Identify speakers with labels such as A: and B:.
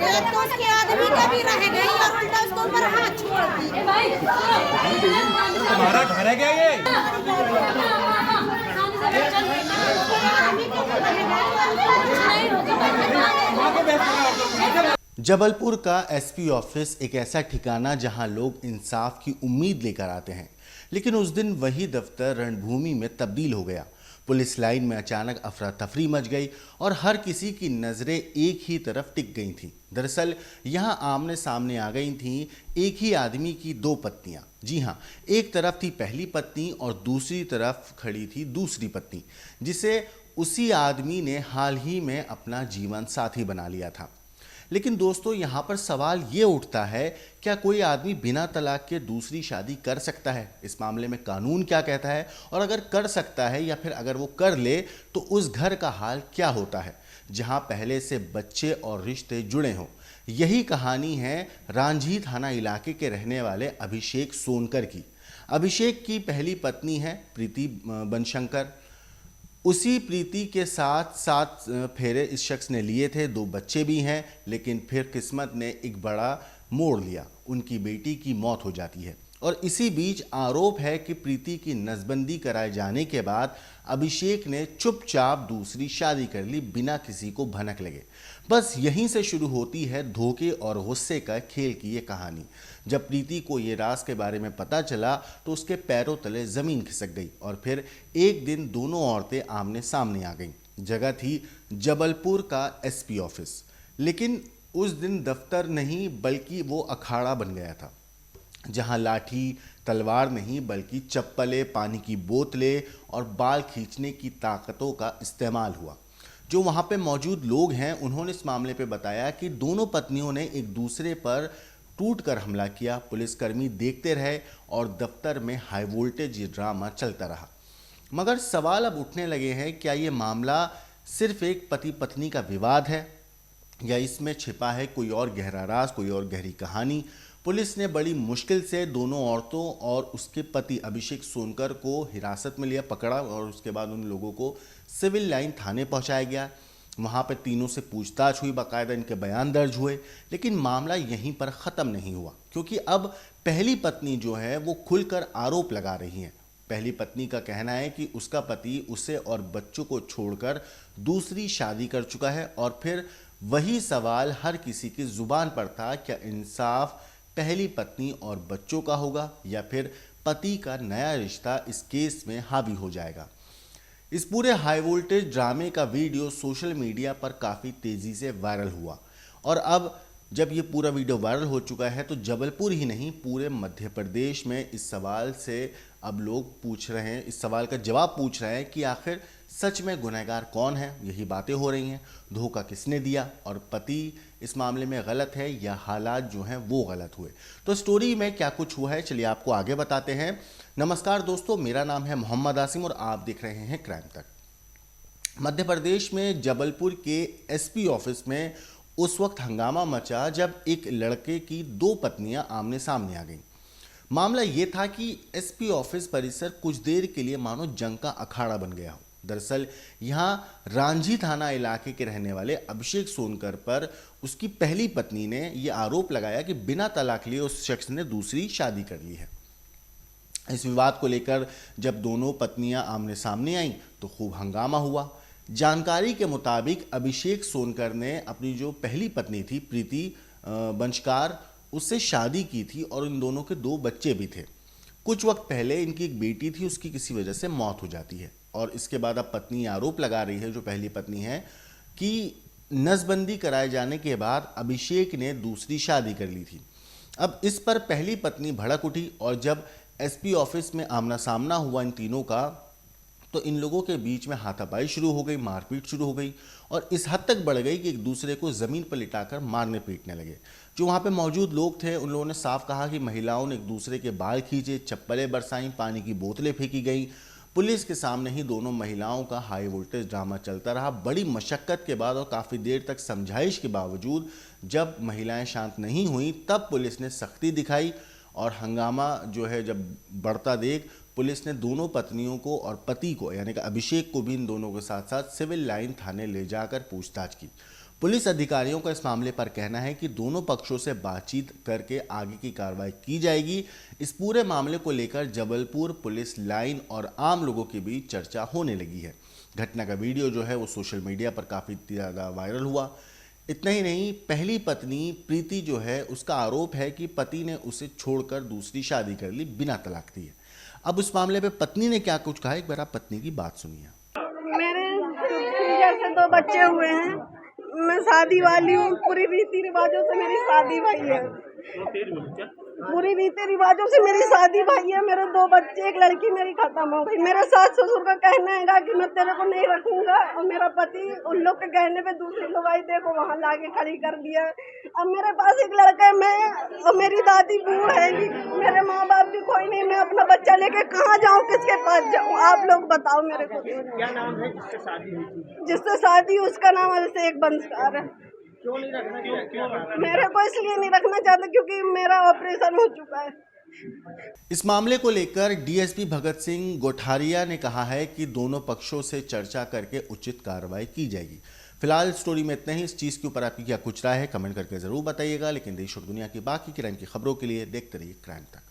A: एक तो उसके आदमी का भी रह गई और उल्टा उसके ऊपर हाथ छोड़ दी।
B: तुम्हारा घर है क्या ये?
C: जबलपुर का एसपी ऑफिस एक ऐसा ठिकाना जहां लोग इंसाफ की उम्मीद लेकर आते हैं, लेकिन उस दिन वही दफ्तर रणभूमि में तब्दील हो गया। पुलिस लाइन में अचानक अफरा तफरी मच गई और हर किसी की नज़रें एक ही तरफ टिक गई थीं। दरअसल यहाँ आमने सामने आ गई थीं एक ही आदमी की दो पत्नियाँ। जी हाँ, एक तरफ थी पहली पत्नी और दूसरी तरफ खड़ी थी दूसरी पत्नी, जिसे उसी आदमी ने हाल ही में अपना जीवन साथी बना लिया था। लेकिन दोस्तों, यहाँ पर सवाल ये उठता है, क्या कोई आदमी बिना तलाक के दूसरी शादी कर सकता है? इस मामले में कानून क्या कहता है? और अगर कर सकता है या फिर अगर वो कर ले तो उस घर का हाल क्या होता है जहाँ पहले से बच्चे और रिश्ते जुड़े हों? यही कहानी है रांझी थाना इलाके के रहने वाले अभिषेक सोनकर की। अभिषेक की पहली पत्नी है प्रीति बनशंकर। उसी प्रीति के साथ 7 फेरे इस शख्स ने लिए थे, 2 बच्चे भी हैं, लेकिन फिर किस्मत ने एक बड़ा मोड़ लिया। उनकी बेटी की मौत हो जाती है और इसी बीच आरोप है कि प्रीति की नसबंदी कराए जाने के बाद अभिषेक ने चुपचाप दूसरी शादी कर ली बिना किसी को भनक लगे। बस यहीं से शुरू होती है धोखे और गुस्से का खेल की ये कहानी। जब प्रीति को ये राज के बारे में पता चला तो उसके पैरों तले ज़मीन खिसक गई और फिर एक दिन दोनों औरतें आमने सामने आ गईं। जगह थी जबलपुर का एसपी ऑफिस, लेकिन उस दिन दफ्तर नहीं बल्कि वो अखाड़ा बन गया था, जहां लाठी तलवार नहीं बल्कि चप्पलें, पानी की बोतलें और बाल खींचने की ताकतों का इस्तेमाल हुआ। जो वहां पे मौजूद लोग हैं उन्होंने इस मामले पे बताया कि दोनों पत्नियों ने एक दूसरे पर टूटकर हमला किया। पुलिसकर्मी देखते रहे और दफ्तर में हाई वोल्टेज ये ड्रामा चलता रहा। मगर सवाल अब उठने लगे हैं, क्या ये मामला सिर्फ एक पति पत्नी का विवाद है या इसमें छिपा है कोई और गहरा राज, कोई और गहरी कहानी? पुलिस ने बड़ी मुश्किल से दोनों औरतों और उसके पति अभिषेक सोनकर को हिरासत में लिया, पकड़ा और उसके बाद उन लोगों को सिविल लाइन थाने पहुंचाया गया। वहां पे तीनों से पूछताछ हुई, बाकायदा इनके बयान दर्ज हुए। लेकिन मामला यहीं पर ख़त्म नहीं हुआ, क्योंकि अब पहली पत्नी जो है वो खुलकर आरोप लगा रही है। पहली पत्नी का कहना है कि उसका पति उसे और बच्चों को छोड़कर दूसरी शादी कर चुका है और फिर वही सवाल हर किसी की जुबान पर था, क्या इंसाफ पहली पत्नी और बच्चों का होगा या फिर पति का नया रिश्ता इस केस में हावी हो जाएगा? इस पूरे हाई वोल्टेज ड्रामे का वीडियो सोशल मीडिया पर काफ़ी तेज़ी से वायरल हुआ और अब जब ये पूरा वीडियो वायरल हो चुका है तो जबलपुर ही नहीं पूरे मध्य प्रदेश में इस सवाल से अब लोग पूछ रहे हैं, इस सवाल का जवाब पूछ रहे हैं कि आखिर सच में गुनहगार कौन है। यही बातें हो रही हैं, धोखा किसने दिया और पति इस मामले में गलत है या हालात जो हैं वो गलत हुए। तो स्टोरी में क्या कुछ हुआ है चलिए आपको आगे बताते हैं। नमस्कार दोस्तों, मेरा नाम है मोहम्मद आसिम और आप देख रहे हैं क्राइम तक। मध्य प्रदेश में जबलपुर के एसपी ऑफिस में उस वक्त हंगामा मचा जब एक लड़के की 2 पत्नियां आमने सामने आ गईं। मामला ये था कि एसपी ऑफिस परिसर कुछ देर के लिए मानो जंग का अखाड़ा बन गया हो। दरअसल यहाँ रांझी थाना इलाके के रहने वाले अभिषेक सोनकर पर उसकी पहली पत्नी ने यह आरोप लगाया कि बिना तलाक लिए उस शख्स ने दूसरी शादी कर ली है। इस विवाद को लेकर जब दोनों पत्नियां आमने सामने आईं तो खूब हंगामा हुआ। जानकारी के मुताबिक अभिषेक सोनकर ने अपनी जो पहली पत्नी थी प्रीति बंशकार, उससे शादी की थी और इन दोनों के 2 बच्चे भी थे। कुछ वक्त पहले इनकी एक बेटी थी, उसकी किसी वजह से मौत हो जाती है और इसके बाद अब पत्नी आरोप लगा रही है, जो पहली पत्नी है, कि नसबंदी कराए जाने के बाद अभिषेक ने दूसरी शादी कर ली थी। अब इस पर पहली पत्नी भड़क उठी और जब एसपी ऑफिस में आमना सामना हुआ इन तीनों का तो इन लोगों के बीच में हाथापाई शुरू हो गई, मारपीट शुरू हो गई और इस हद तक बढ़ गई कि एक दूसरे को ज़मीन पर लिटाकर मारने पीटने लगे। जो वहाँ पे मौजूद लोग थे उन लोगों ने साफ कहा कि महिलाओं ने एक दूसरे के बाल खींचे, चप्पलें बरसाईं, पानी की बोतलें फेंकी गई, पुलिस के सामने ही दोनों महिलाओं का हाई वोल्टेज ड्रामा चलता रहा। बड़ी मशक्कत के बाद और काफ़ी देर तक समझाइश के बावजूद जब महिलाएं शांत नहीं हुई तब पुलिस ने सख्ती दिखाई और हंगामा जो है जब बढ़ता देख पुलिस ने दोनों पत्नियों को और पति को यानी कि अभिषेक को भी इन दोनों के साथ साथ सिविल लाइन थाने ले जाकर पूछताछ की। पुलिस अधिकारियों का इस मामले पर कहना है कि दोनों पक्षों से बातचीत करके आगे की कार्रवाई की जाएगी। इस पूरे मामले को लेकर जबलपुर पुलिस लाइन और आम लोगों के बीच चर्चा होने लगी है। घटना का वीडियो जो है वो सोशल मीडिया पर काफ़ी ज़्यादा वायरल हुआ। इतना ही नहीं, पहली पत्नी प्रीति जो है उसका आरोप है कि पति ने उसे छोड़कर दूसरी शादी कर ली बिना तलाक दिए। अब उस मामले पे पत्नी ने क्या कुछ कहा, एक बार आप पत्नी की बात सुनिए।
B: मेरे जैसे 2 बच्चे हुए हैं, मैं शादी वाली हूँ, पूरी रीति रिवाजों से मेरी शादी भई है, पूरी रीति रिवाजों से मेरी शादी भई है। मेरे 2 बच्चे, एक लड़की मेरी खत्म हो गई। मेरे सास ससुर का कहना है कि मैं तेरे को नहीं रखूंगा और मेरा पति उन लोग के कहने पे दूसरी लोग आई, देखो वहाँ लाके खड़ी कर दिया। अब मेरे पास एक लड़का है, मैं और मेरी दादी बूढ़ है, मेरे माँ बाप भी कोई नहीं। मैं अपना बच्चा लेके कहाँ जाऊँ, किसके पास जाऊँ, आप लोग बताओ मेरे को।
D: क्या नाम है जिससे शादी हुई थी?
B: जिससे शादी उसका नाम अभिषेक बंसकार है।
D: क्यों नहीं रखना? क्या
B: मेरे को इसलिए नहीं रखना चाहते क्योंकि मेरा ऑपरेशन हो चुका है।
C: इस मामले को लेकर डीएसपी भगत सिंह गोठारिया ने कहा है कि दोनों पक्षों से चर्चा करके उचित कार्रवाई की जाएगी। फिलहाल स्टोरी में इतना ही। इस चीज़ के ऊपर आपकी क्या कुछ राय है कमेंट करके ज़रूर बताइएगा। लेकिन देश और दुनिया की बाकी क्राइम की खबरों के लिए देखते रहिए क्राइम तक।